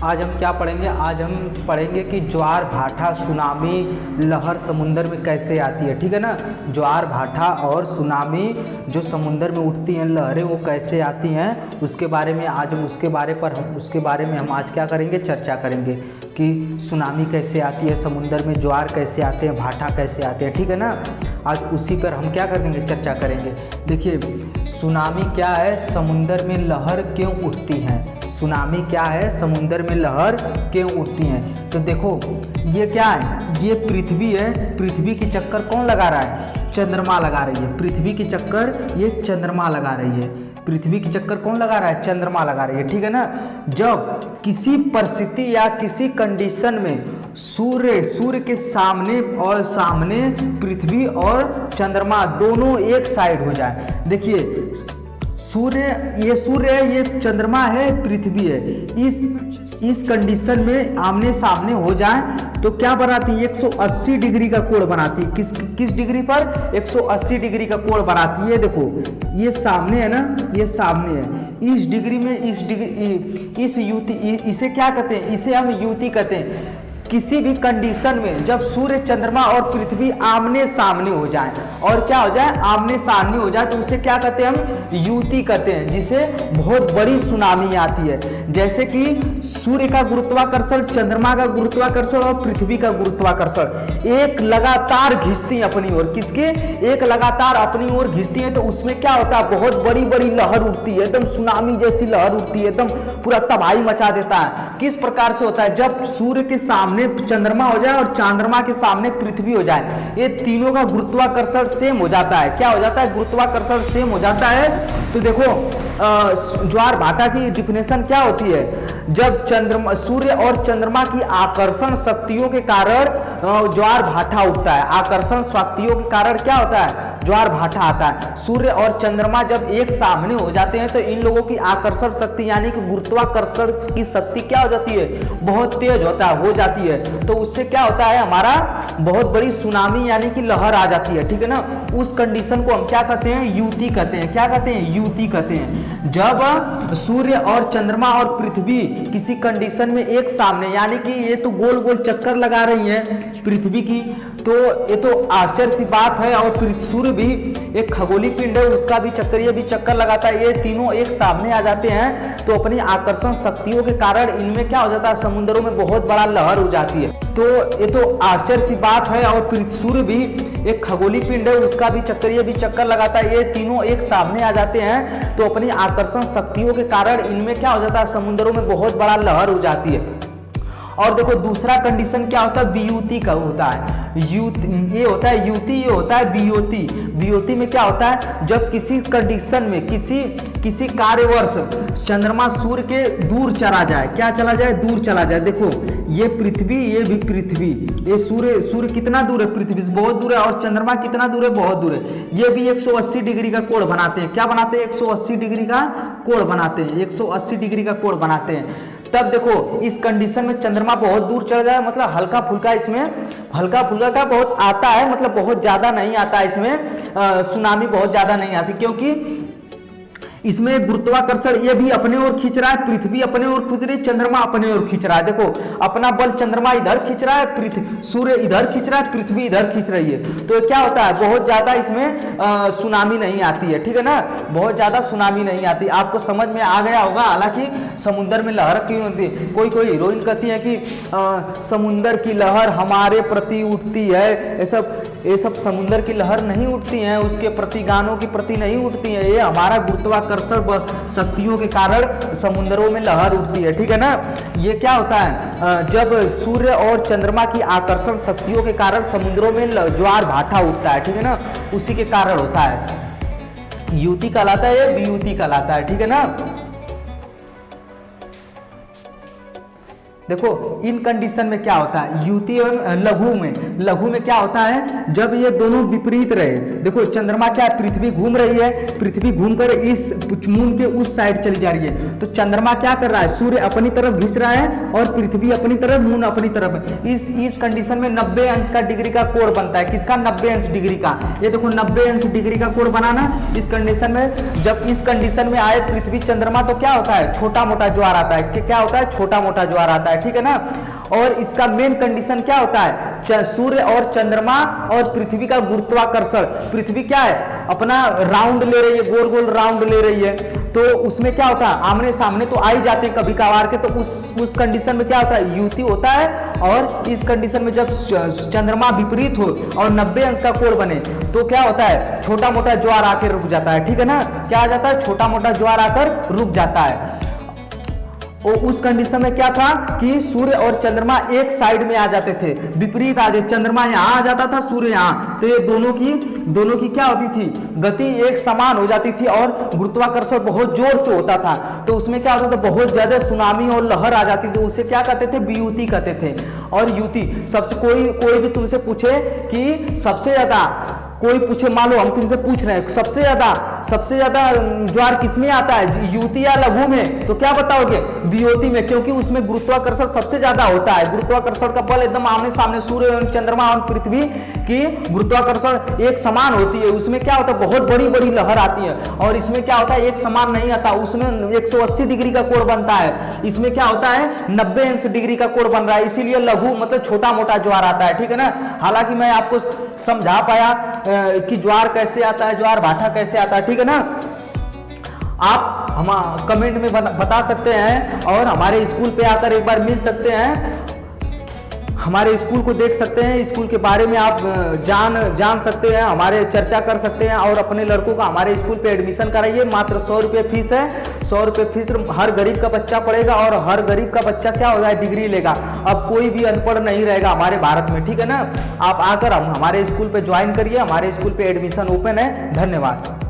आज हम क्या पढ़ेंगे? आज हम पढ़ेंगे कि ज्वार भाटा सुनामी लहर समुंदर में कैसे आती है। ठीक है ना, ज्वार भाटा और सुनामी जो समुंदर में उठती हैं लहरें वो कैसे आती हैं उसके बारे में आज हम उसके बारे में हम आज क्या करेंगे? चर्चा करेंगे कि सुनामी कैसे आती है समुंदर में, ज्वार कैसे आते हैं, भाटा कैसे आते हैं। ठीक है ना, आज उसी पर हम क्या कर देंगे? चर्चा करेंगे। देखिए सुनामी क्या है, समुंदर में लहर क्यों उठती हैं। सुनामी क्या है, समुंदर में लहर क्यों उठती हैं। तो देखो ये क्या है, ये पृथ्वी है। पृथ्वी की चक्कर कौन लगा रहा है? चंद्रमा लगा रही है। पृथ्वी की चक्कर ये चंद्रमा लगा रही है। पृथ्वी की चक्कर कौन लगा रहा है? चंद्रमा लगा रही है। ठीक है ना, जब किसी परिस्थिति या किसी कंडीशन में सूर्य के सामने पृथ्वी और चंद्रमा दोनों एक साइड हो जाए। देखिए सूर्य है, ये चंद्रमा है, पृथ्वी है, इस कंडीशन में आमने सामने हो जाए तो क्या बनाती है? 180 डिग्री का कोण बनाती है। किस डिग्री पर? 180 डिग्री का कोण बनाती है। देखो ये सामने है ना, ये सामने है। इस डिग्री में इस युति, इसे क्या कहते हैं? इसे हम युति कहते हैं। किसी भी कंडीशन में जब सूर्य चंद्रमा और पृथ्वी आमने सामने हो जाए और क्या हो जाए? आमने सामने हो जाए तो उसे क्या कहते हैं? हम युति कहते हैं, जिसे बहुत बड़ी सुनामी आती है। जैसे कि सूर्य का गुरुत्वाकर्षण, चंद्रमा का गुरुत्वाकर्षण और पृथ्वी का गुरुत्वाकर्षण एक लगातार खींचती है अपनी ओर। किसके? एक लगातार अपनी ओर खींचती है तो उसमें क्या होता है? बहुत बड़ी बड़ी लहर उठती है, एकदम सुनामी जैसी लहर उठती है, एकदम पूरा तबाही मचा देता है। किस प्रकार से होता है? जब सूर्य के सामने चंद्रमा हो जाए और चंद्रमा के सामने पृथ्वी हो जाए, ये तीनों का गुरुत्वाकर्षण सेम हो जाता है। क्या हो जाता है? गुरुत्वाकर्षण सेम हो जाता है। तो देखो ज्वार भाटा की डिफिनेशन क्या होती है? जब सूर्य और चंद्रमा की आकर्षण शक्तियों के कारण ज्वार भाटा उठता है। आकर्षण शक्तियों के कारण क्या होता है? ज्वार भाटा आता है। सूर्य और चंद्रमा जब एक सामने हो जाते हैं तो इन लोगों की आकर्षण शक्ति यानी कि गुरुत्वाकर्षण की शक्ति क्या हो जाती है? बहुत तेज हो जाती है। तो उससे क्या होता है? हमारा बहुत बड़ी सुनामी यानी कि लहर आ जाती है। ठीक है ना, उस कंडीशन को हम क्या कहते हैं? युति कहते हैं। क्या कहते हैं? युति कहते हैं। जब सूर्य और चंद्रमा और पृथ्वी किसी कंडीशन में एक सामने, यानी कि ये तो गोल गोल चक्कर लगा रही है पृथ्वी की, तो ये तो आश्चर्य सी बात है। और सूर्य भी एक खगोलीय पिंड है, उसका भी चक्कर, ये भी चक्कर लगाता है। ये तीनों एक सामने आ जाते हैं तो अपनी आकर्षण शक्तियों के कारण इनमें क्या हो जाता है? समुद्रों में बहुत बड़ा लहर हो जाती है। तो ये तो आश्चर्य सी बात है। और सूर्य भी एक खगोलीय पिंड है, उसका भी चक्कर, ये भी चक्कर लगाता है। ये तीनों एक सामने आ जाते हैं तो अपनी आकर्षण शक्तियों के कारण इनमें क्या हो जाता है? समुद्रों में बहुत बड़ा लहर हो जाती है। और देखो दूसरा कंडीशन क्या होता है? वियुति का होता है। ये होता है युति, ये होता है वियुति। वियुति में क्या होता है? जब किसी कंडीशन में किसी कार्यवर्ष चंद्रमा सूर्य के दूर चला जाए। क्या चला जाए? दूर चला जाए। देखो ये पृथ्वी, ये भी पृथ्वी, ये सूर्य कितना दूर है? पृथ्वी से बहुत दूर है। और चंद्रमा कितना दूर है? बहुत दूर है। ये भी 180 डिग्री का कोण बनाते हैं। क्या बनाते हैं? 180 डिग्री का कोण बनाते हैं। 180 डिग्री का कोण बनाते हैं। तब देखो इस कंडीशन में चंद्रमा बहुत दूर चल जाए, मतलब हल्का फुल्का इसमें हल्का फुल्का का बहुत आता है, मतलब बहुत ज्यादा नहीं आता इसमें। सुनामी बहुत ज्यादा नहीं आती क्योंकि इसमें गुरुत्वाकर्षण ये भी अपने ओर खींच रहा है, पृथ्वी अपने ओर खींच रही है, चंद्रमा अपने ओर खींच रहा है। देखो अपना बल चंद्रमा इधर खींच रहा है, सूर्य इधर खींच रहा है, पृथ्वी इधर खींच रही है। तो क्या होता है? बहुत ज्यादा इसमें सुनामी नहीं आती है। ठीक है ना, बहुत ज्यादा सुनामी नहीं आती। आपको समझ में आ गया होगा। हालांकि समुद्र में लहर क्यों होती है? कोई हीरोइन कहती है कि समुद्र की लहर हमारे प्रति उठती है। ये सब समुद्र की लहर नहीं उठती है, उसके प्रति, गानों के प्रति नहीं उठती है। ये हमारा गुरुत्वाकर्षण शक्तियों के कारण समुद्रों में लहर उठती है। ठीक है ना, ये क्या होता है? जब सूर्य और चंद्रमा की आकर्षण शक्तियों के कारण समुद्रों में ज्वार भाटा उठता है। ठीक है ना, उसी के कारण होता है। युति कहलाता है, वियुति कहलाता है। ठीक है ना, देखो इन कंडीशन में क्या होता है, युति एवं लघु में क्या होता है, जब ये दोनों विपरीत रहे। देखो चंद्रमा क्या है, पृथ्वी घूम रही है, पृथ्वी घूमकर इस मून के उस साइड चली जा रही है, तो चंद्रमा क्या कर रहा है, सूर्य अपनी तरफ घिस रहा है और पृथ्वी अपनी तरफ, मून अपनी तरफ। इस कंडीशन में 90 अंश का डिग्री का कोण बनता है। किसका? 90 अंश डिग्री का। ये देखो 90 अंश डिग्री का कोण बनाना इस कंडीशन में। जब इस कंडीशन में आए पृथ्वी चंद्रमा तो क्या होता है, छोटा मोटा ज्वार आता है। क्या होता है? छोटा मोटा ज्वार आता है, ठीक है ना। और इसका मेन कंडीशन क्या होता है, सूर्य और चंद्रमा और पृथ्वी का गुरुत्वाकर्षण। पृथ्वी क्या है, अपना राउंड ले रही है, गोल गोल राउंड ले रही है, तो उसमें क्या होता है, आमने सामने तो आ ही जाते हैं कभी कभार के, तो उस कंडीशन में क्या होता है, युति होता है। और इस कंडीशन में जब चंद्रमा विपरीत हो और 90 अंश का कोण बने तो क्या होता है, छोटा मोटा ज्वार आकर रुक जाता है, ठीक है ना। क्या आ जाता है, छोटा मोटा ज्वार आकर रुक जाता है। और उस कंडीशन में क्या था कि सूर्य और चंद्रमा एक साइड में आ जाते थे, विपरीत आ जाए, चंद्रमा यहाँ आ जाता था, सूर्य यहाँ, तो ये दोनों की क्या होती थी, गति एक समान हो जाती थी और गुरुत्वाकर्षण बहुत जोर से होता था। तो उसमें क्या होता था, बहुत ज्यादा सुनामी और लहर आ जाती थी, उसे क्या कहते थे, वियुति कहते थे। और युति सबसे कोई भी तुमसे पूछे कि सबसे ज्यादा, कोई पूछे, मान लो हम तुमसे पूछ रहे हैं सबसे ज्यादा ज्वार किसमें आता है, युति या लघु में, तो क्या बताओगे, वियुति में, क्योंकि उसमें गुरुत्वाकर्षण सबसे ज्यादा होता है। गुरुत्वाकर्षण का बल एकदम आमने सामने, सूर्य और चंद्रमा और पृथ्वी की गुरुत्वाकर्षण एक समान होती है। उसमें क्या होता है, बहुत बड़ी बड़ी लहर आती है। और इसमें क्या होता है, एक समान नहीं आता, उसमें 180 डिग्री का कोण बनता है। इसमें क्या होता है, 90 अंश डिग्री का कोण बन रहा है, इसीलिए लघु मतलब छोटा मोटा ज्वार आता है, ठीक है ना। हालांकि मैं आपको समझा पाया कि ज्वार कैसे आता है, ज्वार भाटा कैसे आता है, ठीक है ना। आप हम कमेंट में बता सकते हैं और हमारे स्कूल पे आकर एक बार मिल सकते हैं, हमारे स्कूल को देख सकते हैं, स्कूल के बारे में आप जान सकते हैं, हमारे चर्चा कर सकते हैं और अपने लड़कों का हमारे स्कूल पे एडमिशन कराइए। मात्र 100 रुपये फीस है, 100 रुपये फीस हर गरीब का बच्चा पढ़ेगा और हर गरीब का बच्चा क्या होगा, डिग्री लेगा। अब कोई भी अनपढ़ नहीं रहेगा हमारे भारत में, ठीक है ना। आप आकर हमारे स्कूल पे ज्वाइन करिए, हमारे स्कूल पे एडमिशन ओपन है। धन्यवाद।